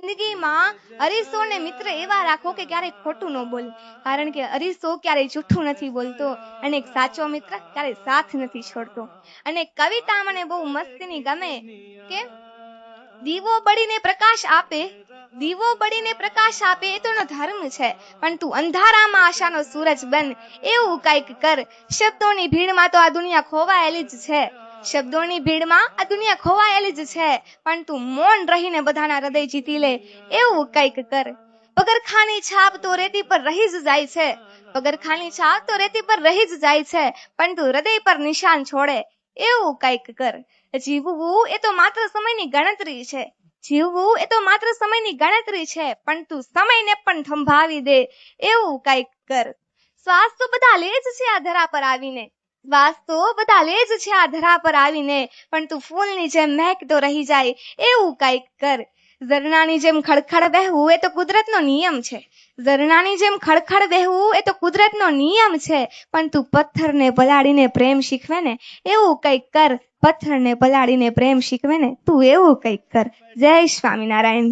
જિંદગીમાં અરીસો ને મિત્ર એવા રાખો કે ક્યારેય ખોટું ન બોલે, કારણ કે અરીસો ક્યારેય જૂઠું નથી બોલતો અને એક સાચો મિત્ર ક્યારેય સાથ નથી છોડતો. અને કવિતા મને બહુ મસ્તીની ગમે કે દીવો બળીને પ્રકાશ આપે, દીવો બળીને પ્રકાશ આપે એ તો એનો ધર્મ છે, પણ તું અંધારામાં આશાનો સૂરજ બન, એવું કંઈક કર. શબ્દોની ભીડમાં તો આ દુનિયા ખોવાયેલી જ છે, શબ્દોની ભીડમાં આ દુનિયા ખોવાયેલી જ છે, પણ તું મૌન રહીને બધાના હૃદય જીતી લે, એવું કંઈક કર. પગરખાની છાપ તો રેતી પર રહી જ જાય છે, પગરખાની છાપ તો રેતી પર રહી જ જાય છે, પણ તું હૃદય પર નિશાન છોડે, એવું કંઈક કર. જીવવું એ તો માત્ર સમયની ગણતરી છે, જીવવું એ તો માત્ર સમયની ગણતરી છે, પણ તું સમયને પણ થંભાવી દે, એવું કંઈક કર. શ્વાસ તો બધા લે જ છે આ ધરા પર આવીને, શ્વાસ તો બધા લે જ છે આ ધરા પર આવીને, પણ તું ફૂલની જેમ મહેકતો રહી જાય, એવું કંઈક કર. ઝરણાની જેમ ખડખડ વહેવું એ તો કુદરતનો નિયમ છે, ઝરણાની જેમ ખડખડ વહેવું એ તો કુદરતનો નિયમ છે, પણ તું પથ્થરને પલાળીને પ્રેમ શીખવે ને, એવું કંઈક કર. પથ્થરને પલાળીને પ્રેમ શીખવે ને તું, એવું કંઈક કર. જય સ્વામિનારાયણ.